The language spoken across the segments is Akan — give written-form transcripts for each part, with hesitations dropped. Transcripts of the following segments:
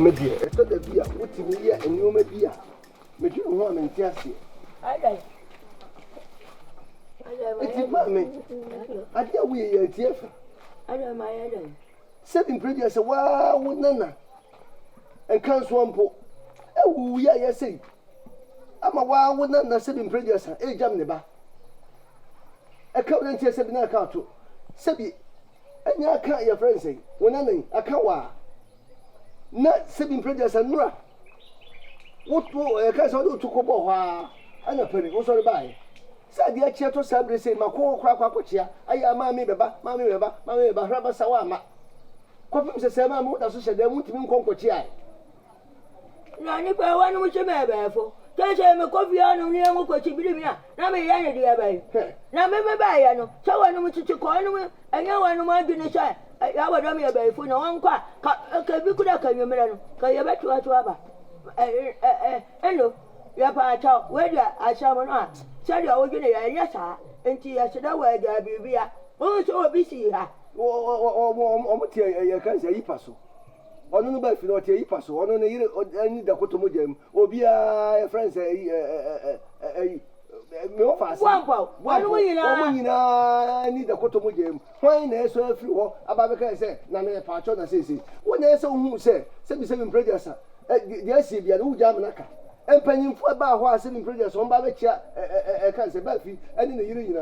me dear. I thought that we are putting me here and you may be. But you don't want to tell you. I It's mammy. I tell we are dear. I don't mind. 7 previous a wow, nana. And can't swamp. Oh, yeah, I say. I'm a wild nana 7 previous, a jam neba. A count and 7 account to Sebi. And I can't your friend say, when I can't wa. Not 7 previous and ra. What will a castle to Cobo? And a penny was all by. Said the Chato Sabre say, my core crack up here. I am mammy beba, Rabba Sawama. Coffin says, I'm not associated, they won't even conquer chia. No, Nipa, one which you may bear for. Tell him a coffee on the young coach, believe me. Now, me, I dear bay. Now, maybe I know. So I know what you call him, and you want to mind in the shy. I would run me a bay for no one quack. Okay, we could have come, you man. Can you bet you are to have a hello? Your part, where I shall not. Tell you, oh, yes, sir. And she has no way, there be. Oh, so busy here. Oh, I can't say Ipaso. On the back, not Ipaso, on any Dakotomo gem, or be a friend say, no fast. One way, I need a Kotomo gem. Why, there's so few about the say, Nana Pachona says, when there's so who say, 77 prejudice, yes, if you are no Jamanaka. And penny for about who are selling prejudice on Babacha, a cancer, Belfi, and in the Union,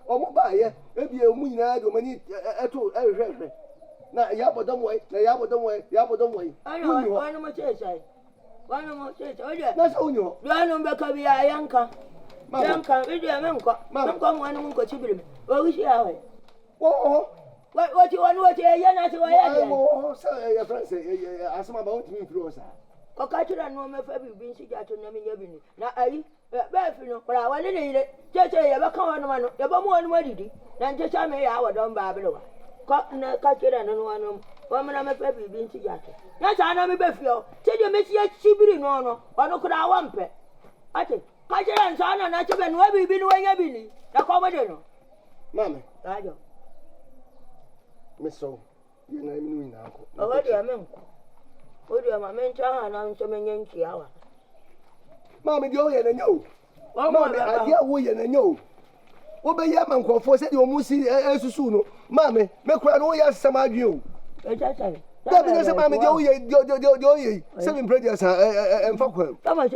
or Mobile, maybe a winner, many at all, every. Now, Yabo don't wait, Yabo don't wait. I know one more church. One more church. Oh, yeah, that's all you. I know Beccavi, Yanka. Yanka, with your uncle. Mamma, come one uncle Chibrim. Oh, we shall. Oh, what you want, what you're not to oh, so your friend say, ask him about me, Flosa. Cocatula no me for being sick at Namini. Now, I, Belfino, but I want to need it. Just say, you come on, man, the bomb one ready. Then just tell me our dumb Babylon. Cocatula and one man, I'm a baby being sick at. Yes, I know me, Beffio. Tell you, Miss Chibri, no, or no could I want pet. I think, Cocatula and son, and I have been where we've been where you've been. The Commodore. Mamma, I don't. Miss So, you know, me now. Oh, what do you mean? What do you mean? And I'm so many Yankee hour. Mamma, you're and you. Mamma, I dear way and you. What by Yaman for said you must see as soon. Mamma, make one all your summer you. That means a mamma, you're 7 prejudice and Falcon. Come on,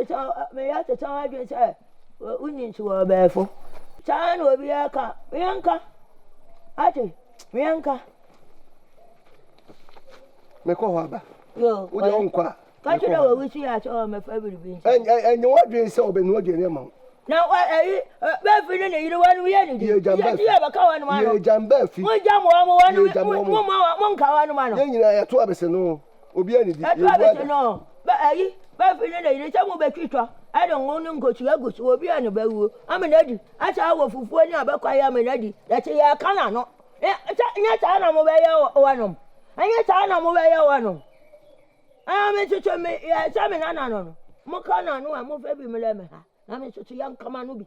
may I tell you, sir? We need to wear barefoot. Chan will be a car. Bianca. Ati, Bianca. Mekohaba. Yo, with your own qua. Can't you know which you are all my favorite beans? And you want to so been what you know. Now, I Beffy, you don't want to You jump back. You have a cow and one. You jump back. We jump one cow and one. Then you are 12 no. Obiani. That's what I know. But I Beffy, you tell me about Twitter. I don't want to go to your goods or be on a bell. I'm an eddy. I tell you for about I am an eddy. That's a cannon. Yes, I'm away one. And yet I'm away one. I am to tell me, yes, I'm an anon. Mokana, no, I'm of every millennium. I'm such a young Kamanubi.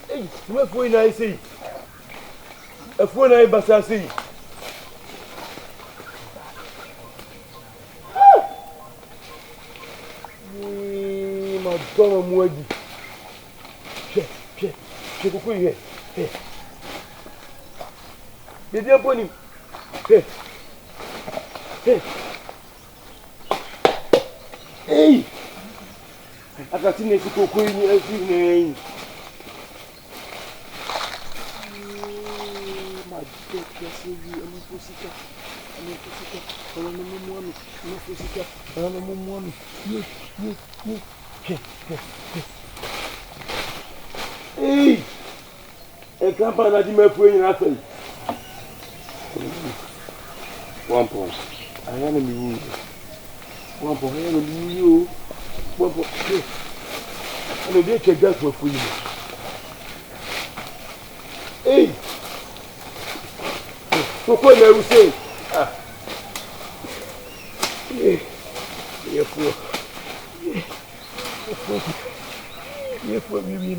Hey, what for I see? A phone I basasi. Madonna Mwedi. Che coucou here. Hey. Bien poni. Hey. Hey. Akatine si coucou ni asine. Hey! A campana de meu punho na frente. One point. I am a new. One point. I am a new. One point. I am a check that for you. Hey! So, what you say? Ah. Yeah. Yeah, poor. ye for me.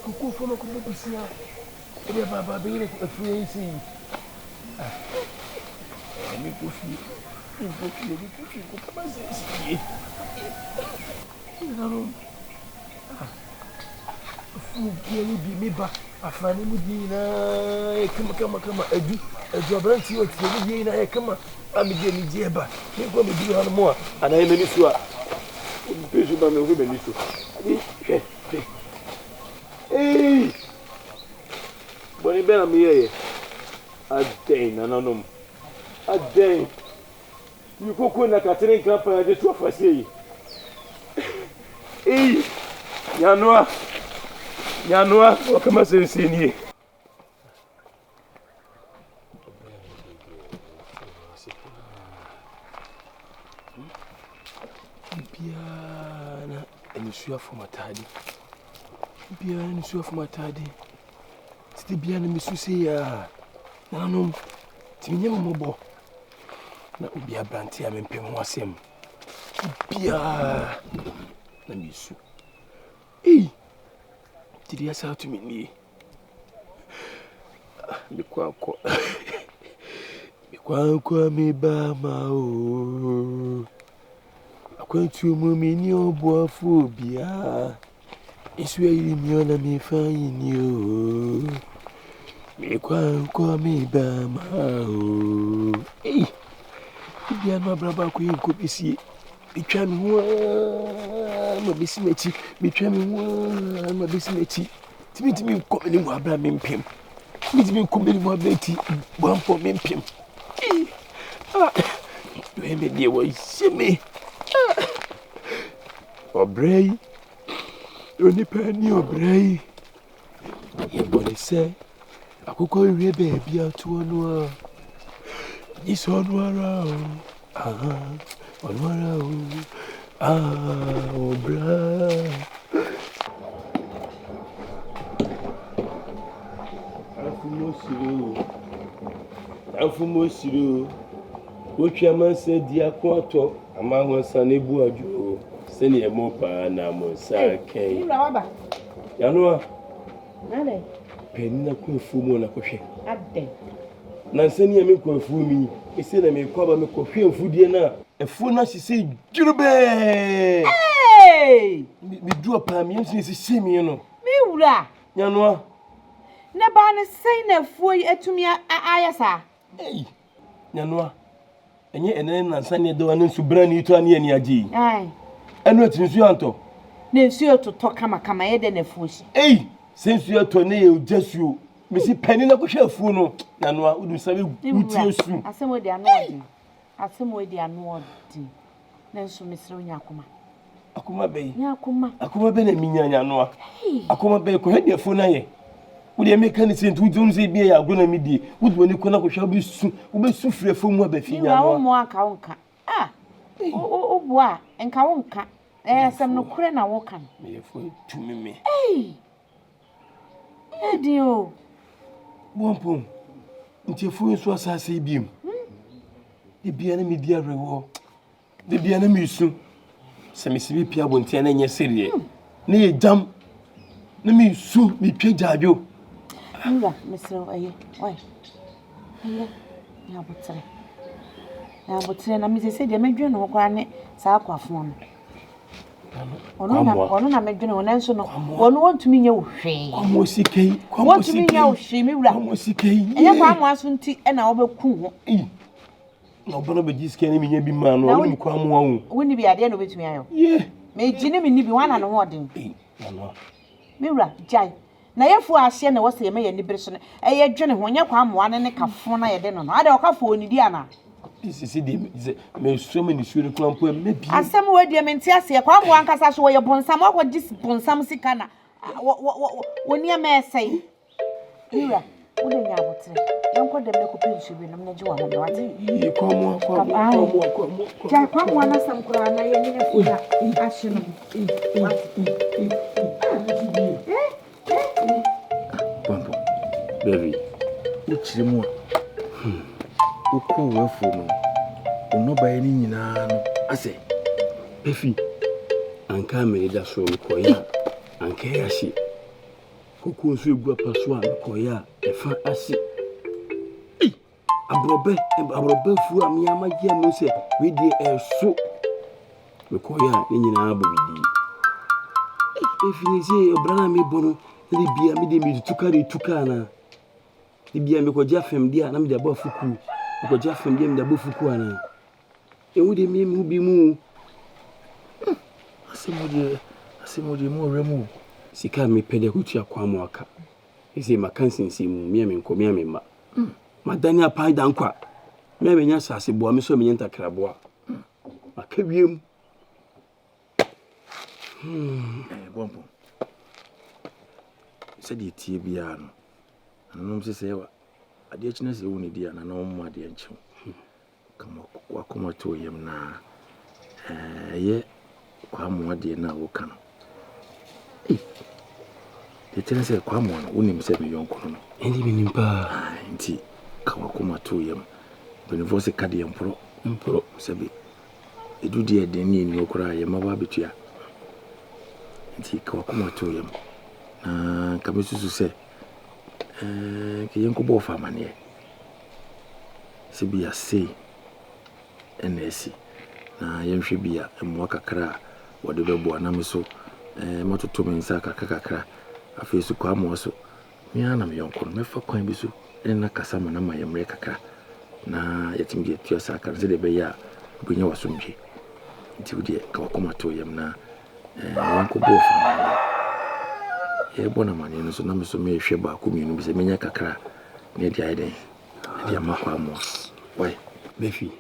Kuku for no kuku bisia. Ebe baba be ile free si. Ami kofi. Kofi ko kama si. Não. Fugiu de me ba. Afani mudina. E kama edu abranti o tie ni na e kama amide ni dieba. Me go me bi hanu mo ana e meni so a. O peso ba me o meni so. Abi Boni bena mi ye. Adem na nanom. Adem. You koko na Catherine Camp na de tua face aí. Yanua, o que mais eu ensinei? Piana, ele suia fumatade. Piana, ele suia fumatade. Se piana me sucia, não, tinha mobo. Na ubia brantia me pemo asem. Piana. Na misu. Did you say to me? Me kwa me ba ma o. Akwantu mu me ni oboafobia. Isu iri mi ona me fayin ni o. Me kwa me ba ma o. Bia no braba ko yin ko besi. Bitwa me ho ma besi mechi. Bitwa me ho ma besi mechi. Timi ko me ni mo abra me mpem. Timi ko me ni mo abeti bampo me mpem. Do me dey wo seme. Obrei. Oni pa ni obrei. Ye boni se akoko wie be bia to no a. Iso no ara o. Onwara o. Obra. Afumo siro. Wotwa manse dia ko ato ama honsa na ebu adwo. Se ne emo pa na mo sa ken. Ni baba. Yanua. Nale. Peni na ko afumo na kohwe. Adden. Na nsani ya me ko afumi. Ese na me ko ba me ko hwe afudie na. Efu na sisi jurube. Hey! Mi duo pa mi nsi sisi mi no. Mi wura. Yanua. Ne ba ne sei na efu etumi ayasa. Hey. Yanua. Enye ene na nsani de wa nsu bra ni to ani ani agi. Ai. Enu atinsu anto. Na nsu to kama ye de na efu shi. Hey! Sensu ato ne ye ojasuo. Mesi pani na ko hwe afu no. Yanua, udu sabe utie su. Asemo de anodi. Asemo de anodi. Na nsu mesre onya akoma. Akoma be. Nya akoma. Akoma be na minya Yanua. Akoma be ko hwe afu na ye. Udi mechanics ntu dun se bia ya agona midie udi woni kona ko hwa be su frɛ fo mu abafi nya no mo aka wonka o boa enka wonka asem no kure na woka me fo tumi me edio bompom nti fo nso asase biem de bia na media rewo de bia na mesu se me sibi pia bontia na nya serie na ye jam na mesu me twa jadwo Nda, Mr. Aye. Oi. Aye. Ya botre. Ya botre na mi se de medwe no kwa ne sa akwafo no. Ono na medwe no na nso no. Ono wontumi nya ohwe. Kwamo sikei, wontumi nya ohwe mi wura. Kwamo sikei. Enye kwa mo aso nti e na obeku ho. Na obono be jiske ni minya bi ma no, ono mi kwamo awu. Woni bi ade na obetumi ayo. Ye. Me gine mi ni bi wana no ho den. Ano. Mi wura, jai. Na yefu ahye na wose yeme ye nibere so no eye dwene ho nya kwa amoa ne kafo na ye de no no ade okafo onidi ana isisi de me so me ni sure klampo e me bi asem we de me ntiase kwa amoa nkasa so ye bonsam akwa dis bonsam sika na woni amesai ira wode nya abotre yenko de me ko pensu bi no me ji wa ho wate kwa amoa na sam kura na ye nyine fuda ahye no Pampo. Baby. Uchirimu. Uko wefo no. Ono baye ni nyina no. Ase. Pefi. Anka me da so me koya. Anka ya shi. Koko so egu apaso a me koya e fa ase. Abrobe fu am ya magia mo se we die so. Me koya ni nyina abobidi. Pefi ni se obrana me bono, ni bia me de me tuka na. Ni bia me ko jafem dia na me de ba fuku. Me ko jafem dia me de ba fuku ana. Ewu de me mu bi mu. Asemodi mo remu. Sika me pede kutua kwa mo aka. Ese makansinsi mu me nko me ma. Madani apai da nkwa. Me nya sase boa me so me nyenta kraboa. Makawiem. Bombo. Se di tie bia no. Nanom se sewa. Ade chine se woni dia na no mo ade nchew. Kama kwa koma to yem na ye kwa mo ade na wo kan. Chine se kwa mo no woni me se me yonko no. Endi me nimpa. Nti kama koma to yem. Benefo se kade mpro se bi. Edu die de ni okura ye maba betua. Nti kwa koma to yem. Na kama susu se ke yenko bo fa mane. Se bi ase NSC na yenhwe bia emwa kakra wode bebo na me so matoto me nsa kakra afesu kwa mo so me ana me yonko me fa kwan bi so na kasa ma na ma yemre kakra na yetim de tua sa kan se de be ya obunya wasomdwe nti wode ka wakoma to yem na yenko bo fa ye bona mane no so na me so me hwe ba ko mienu bi se menya kakra ne dia iden dia makwa mo why Befi.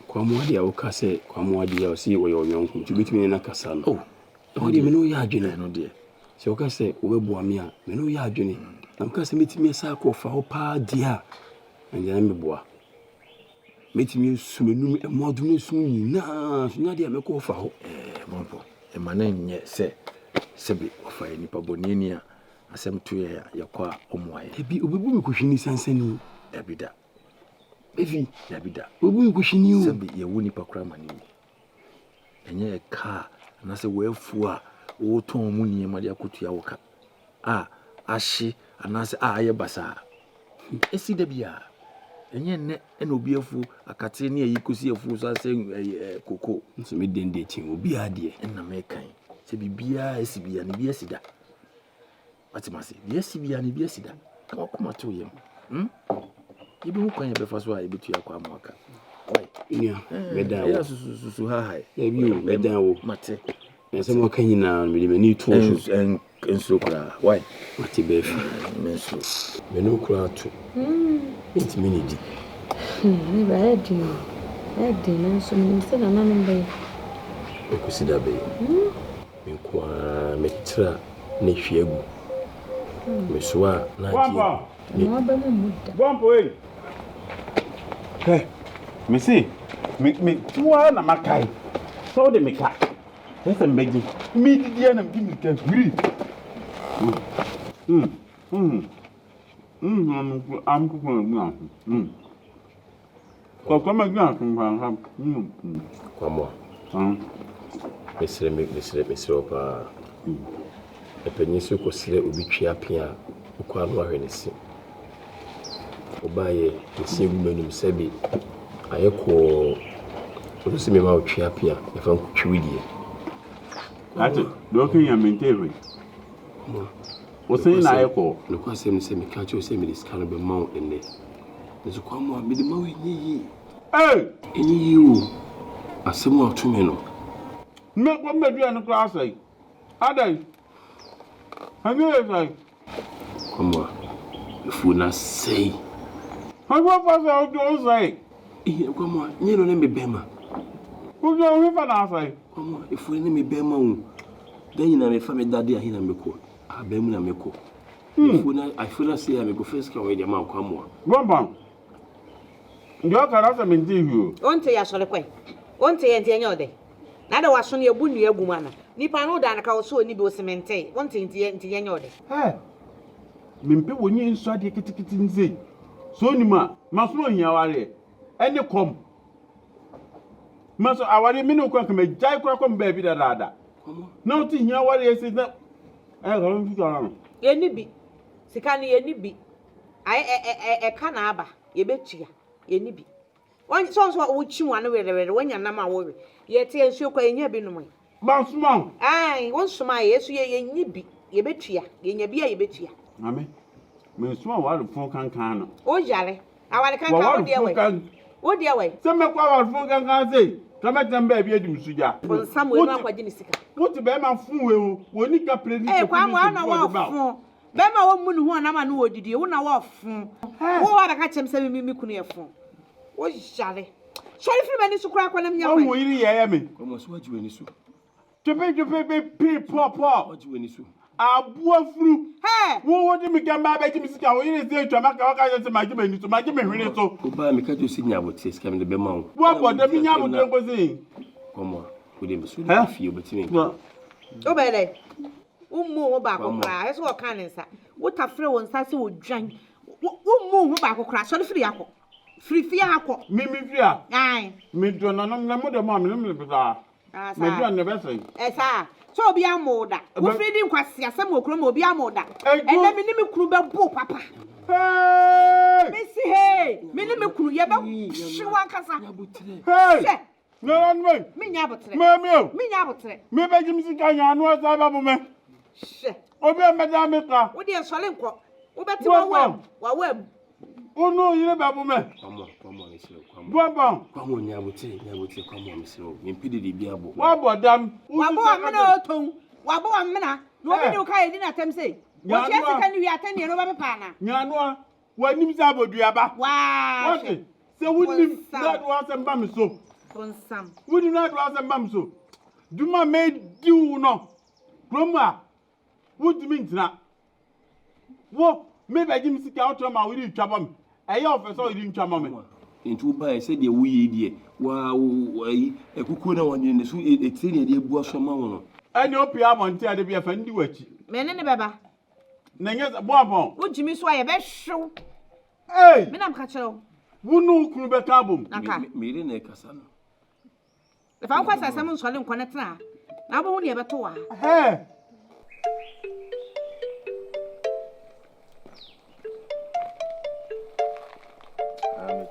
Kwa mwadi ya ukase, kwa mwadi ya osi wa yonko. Tubitimi na kasa no. Odi me no ya adwene no de. Se ukase uwebu wa mia, me no ya adwene. Na mkase mitimi sa ko fa ho pa dia. Anja na meboa. Mitimi sumenum emodum sum nyina, sunya dia me ko fa ho. Mompo. E manenye se bi ofa nipa boniani a asem tuye ya kwa omwaye. Ebi obebu me kohwini sansani. Ebida. Befi, Yabida. obebu me kohwini o. Sabi ye woni pakra mani. Enye ka na se wefu a wo ton mu ni ma dia kotua woka. Ahye anase aye basa. Esi da bia. Enye ne na obi afu akate ne ayi kosi afu so ase koko. Nso me dende chin obi ade. Na me kan. Se bibia esi bia ne bia sida. Atimase, bia esi bia ne bia sida. Ka wakoma to yem. Ibi hu kwan be fa so a ebetu akwa amaka. Oi, Nya, beda wo. Ya susu ha hai. Ya bi o beda wo. Mate. Ese mo kan nyina me de mani to so. Enso kura. Why? Mate befi. Menso. Me no kura to. Enti me ni di. Me ba edi. Edi na so me se na nanom be. E ko sida be. Me kwa me tra ne hwiegu. Me so a na di. Mo ba me muda. Bombo eh. Hey. Me tuwa na makai. So de me ka. Ese mbegi. Mi di na mbi ka huri. Am ko na. Ko ma gna kan. Kwa mo. Mesre opa. Epenyiso ko sire obi twia pia. Kwa no ahwenesi. Obaye esi gumenum sebi. Ayeko osi me ma otwia pia. E fa ntwidie. Ati, do kan ya mentewe. O sen na ayeko. No kwa sem se me ka cho se me diskano be ma enne. Nso kwa mo me de ma we yiyi. Enyi o. Asemu atome no. Me kwa medu an class ai. Adai. Hanyo sai. Como fu na sei. Hanyo fa sai o do sai. Como nyelo ne me bema. O jo wi fa na sai. Como fu ne me bema o. Dan na me fa me dade ahina me ko. Abemu na me ko. Fu na I na sei me go first kan we de ma kwa mo. Bomba. Ndio kara sa me ndi hu. Onte ya sole kwen. Onte ye ntie nyode. Na da waso ne ebu nu egu mana. Nipa no da na ka so ni bi o semente. Onte ntie nyode. Mimpe wonyi nso ade kitikiti nze. So ni ma so ohia ware. Ene kom. Maso awari mi no kwa kama jai kwa kwa baby da dada. Na uti hia wari esi na ko mfi kwa no. Ye ni bi. Sika ni ye ni bi. Ai ka na aba ye betua ye ni bi. Won so wo chi wan were wonya nam a wo we. Ye te ensuo kwa enya bi no mo. Ba suma. Ai won suma yesu ye ni bi ye betua ye nya bi a ye betua. Ame. Me suma wari fon kan no. O yare. Awari kan wo de we. Wo de we. Se me kwa wari fon kan sei. Kama tamba bi edim suja. Bon Samuel ma kwaji ni sika. Wo ti be ma fun we o. Woni ka predi. Kwa mo na wo fun. Be ma wo mu ni ho na ma no odidi. Wo na wo fun. Wo wa da ka chem se mi kunu ye fun. Wo yare. Sorry free mani sukura kwa na mnya kwa. Wo yiri ye me. Komo so waji weni so. Jope be pop. Waji weni so. Abua furu. Hey. Wo di mi gamba ba ji mi sika wo yiri se twa maka waka se maji me ni so maji me hwere so. Oba mi ka to si nya bote sika me be ma wo. Wo bodo mi nya bote ngozi. Komo wo de mi so fi obetimi. O be le. Ummu wo ba kokra. Eso wo kan nsa. Wo ta frɛ wo nsa se wo dwan. Ummu wo ba kokra. So free akọ. Free akọ. Mi free a. Ai. Mi do na no mo de ma mi me bisa. Me do na be say. Esa. So obi amoda. Wo free di nkwase asem okro ma obi amoda. Ene mi ni me kuru be bo papa. Hey! Missy hey. Mi ni me kuru ye be shiwa nkasa. Hey! No me. Mi nya botre. Me nya botre. Me be ji mi sika nya anu asa ba bo me. She. Obi me da me ka. Wo de sole nko. Wo beti wa wam. Ono yire ba bo me. Kwamo mi sire kwamo. Bobo. Kwamo nya bote kwamo mi sire. Mi pidi di bia bo. Wa bodam. Wa bo amena oton. Wa bo amena. No bi de ka yedi na tem sei. Wo che sika ni wi atani no ba me pa na. Nya no wa nim sa bodua ba. Wa. Okay. Se wunim na do asem ba me so. Konsam. Wunim na do asem ba me so. Duma me diu no. Kroma. Wudimi ntina. Wo me be jim sika otro ma we di twaba me. Eye ofeso we di twaba me. Ntu ba e se de wuye die. Wa ekuku na wonye ne so etiri de ebu aso ma wono. Ani opi amonte ade bi afa ndi wachi. Me ne beba. Na nye bobo. Wo jimi so aye be hwew. Hey! Me nam ka kyerew. Wunu kunu be ka bom. Me re na kasa no. E fa kwa sasam nsole nkɔ ne tena. Na bo hu ne e beto wa. Hey!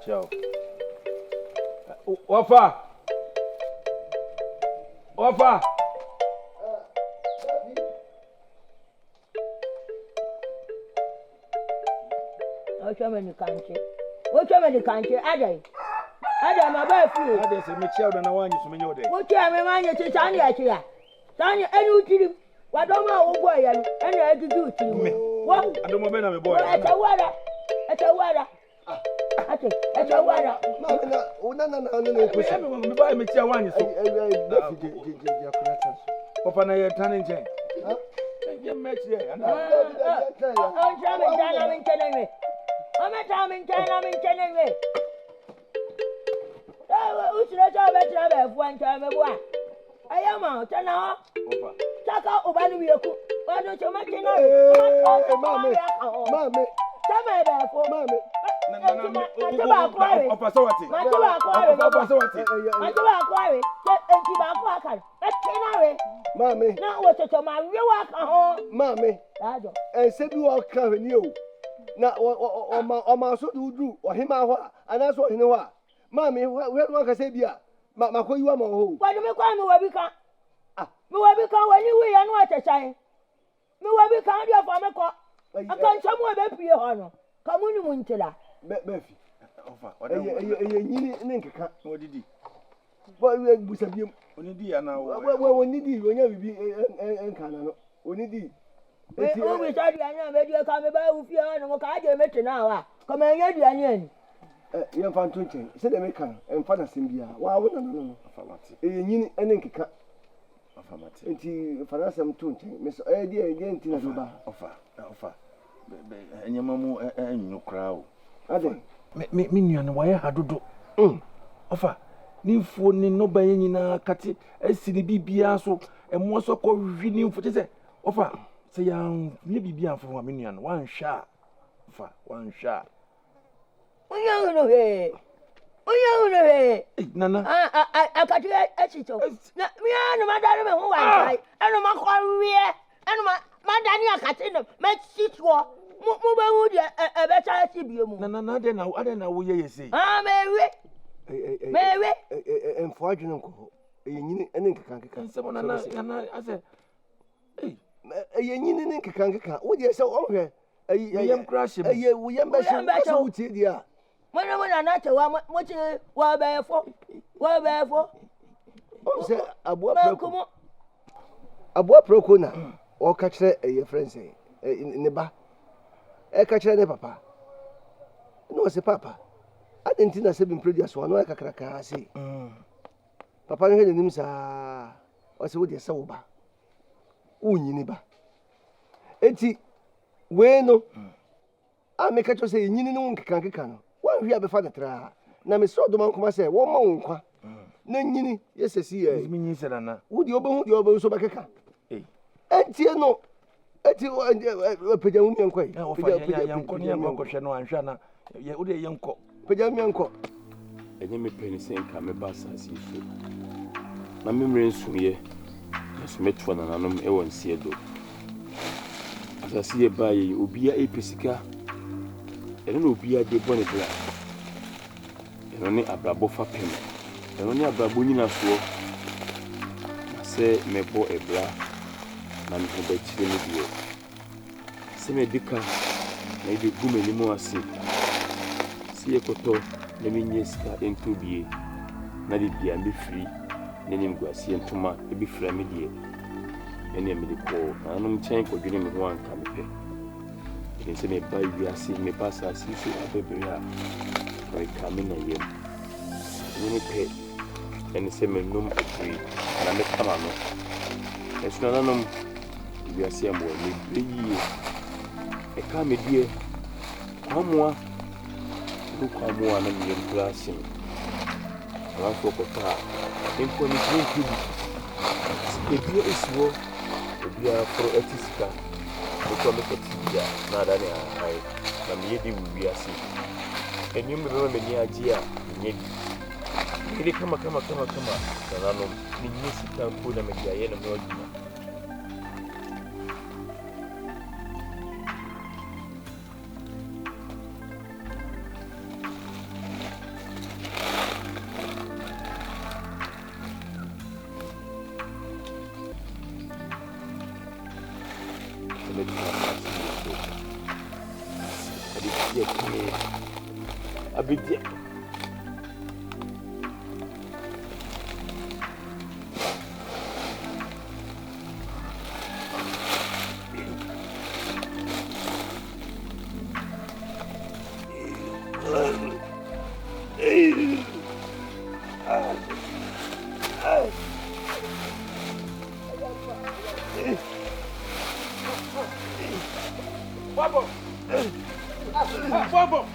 Ciao. Wafa. Wo chama ni kanche adai ma ba fu Adai se me ciao da na wanyi so me nyode. wo chama me manya che chani ya che ya chani enu utiri wa do ma wo boy ya no ena agigi utiri wo Adomo be na me boy. etawara Mama na una na kusa. Me ba me ciao wanyi so. Papa na ye tane nchen. Ha? Ye me chie. o chama jana min chenenwe o me chama min chenenwe usire cha be tra be fu ancha me bua ayama chana ho Papa. chaka ubani wieku wanu choma chena Mama. chama be fu Mama. Papa so what? Matiba akware. Mama. Enti ba akwa akare. Ekenawe. Mama. Na wo chocho ma wiwa ka ho. Mama. Dajo. Ense bi wo ka hwani o. Na o ma so dudu o hima ho ana so hine ho a. Mama we no ka se bi a. Makoyiwa ma ho. Kwadu me kwa me wabi ka. Me wabi ka wani wi ya no atechan. Me wabi ka ndi afa me ko. Aka nchamu e be pie ho no. Kamuni mu ntila. Befi. Ofa. Eye nyini ne nkeka. Odidi. Bo we busabiem. Onidi ana wo. Onidi onya bibi enkana no. Onidi. Eti o mi sadi anya me di ka me ba wu fie no ka aje meti na wa. Ka me nya di anya ni. Ye mfa nto nchen. Se de me kan emfa na simbia. Wa wo no. Afamati. Eye nyini ne nkeka. Afamati. Enti fa na sam to nchen. Me so di enti na do ba. Ofa. Enyama mu enyu kra o. Ade. Me nua no waye hadodo. Ofa. Ni fo ni no ba nyina kate asiri bibia so emo so ko hwi ni fo se ofa se ya ni bibia fo ma me nua no wan hwa. Ofa wan hwa. Onya no he. Uya Nana. I got you at it. No, madam, who I and my career, and my Daniel Catina, my sister, move a better CBU. Nana, I don't know what you say. Ah, Mary, and fortune uncle. And someone, Nana, I said, a yin can't. What you so over? I am crashing. We am better. Dear. When I'm not a woman, what you were there for? Well, therefore, Oh, say, a boy procona or catch a friend say in the bar. A catch a papa. No, say papa. I didn't think I said been previous one like a cracker. I say, Papa, I him, sir. What's with your sober? Uniba. Eti, bueno, I make a say, you know, can't. One we have a father tra. Na me so do man kuma say, wo ma wo nkwa. Na nyini, yes see e. Me nyi sera na. Wo di obo so bakeka. Entie no. Eti pejam mi nkwa yi. Pejam ko ni nkwa hwe no anhwa na. Ye wo de ye nkọ. Pejam mi nkọ. Enye me peni senka me ba asase so. Na me mre nsu ye. Nsu metwa na nanom e won sie do. Asase ye ba ye obia epesika. Eno no obia de bone bla. Eno ni abrabo fa pem. Eno ni abrabo nyina so. Na se mebo ebla na me be chire me die. Se me dika na ibe gume ni mo ase. Si ekoto na me nyesika ento bie. Na de bia me free na nim guase entoma e bi fra me die. Ene me de ko na no mchen ko dwene me ho anka me pe. Ene se me ba wiase me passa si so abebere a we kame na yem. Ni pe ene se me num afri na me kama no. Esu na nom wiase am wo me beyi e ka me die kwamwa ku kwamwa na me yem klasin. Ala fo ko ta empo ni trinki e bio iswo e bia pro etisika ko me ko tibia na da ne ai na me yedi wiase eni me be me ni agia nyedi ili kama sanano ni nyesi tampo na me dia ye na me oduma abidia Babo! Babo!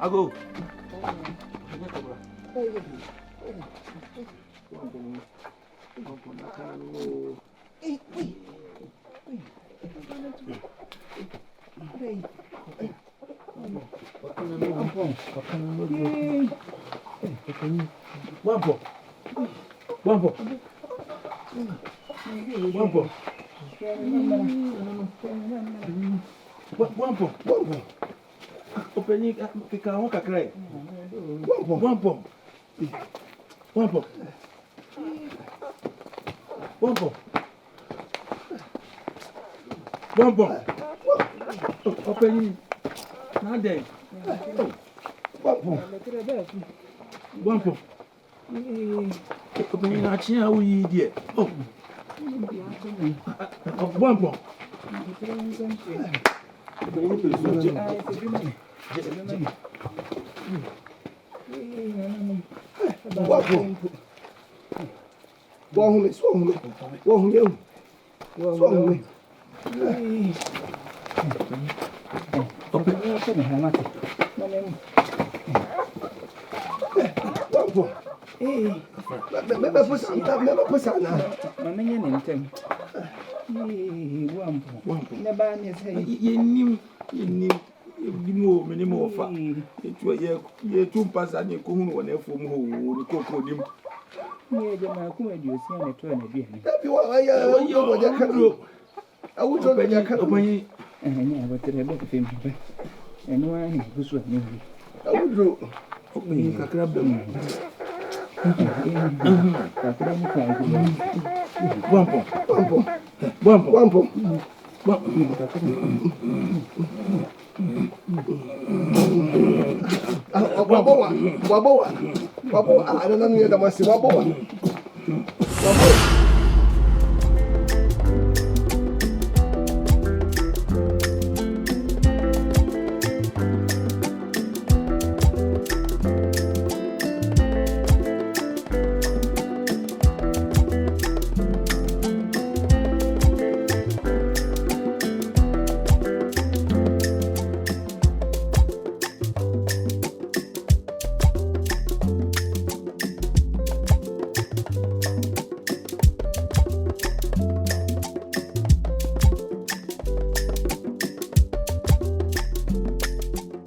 Ago. Wampo. Openi kika won kakrai. Wampo. Openi na den. Wampo. Openi na chi a wuyi die. Oh. Wampo. ɔpɛnyɛ sɛ ne hamate na mɛmu Wampo. Mɛbɛ pusa na. ma menyɛ ne ntɛm wampo ne baa ne sɛ Yenim o menim o fa. Ye tu pasa ne ko hunu wona fo mu ho ko ko dim. ne de ma ko aduosia ne to na aduane Dabi wa ya wo de kadro. Awu to de kadro. Obanyi ne abatere be fe mi ba eno a ne busu ne wi Awu dro. obanyi kakra ba mu. kakra mu ka ko Wampo. Wabowa. Ana nanu ya damasi wabowa.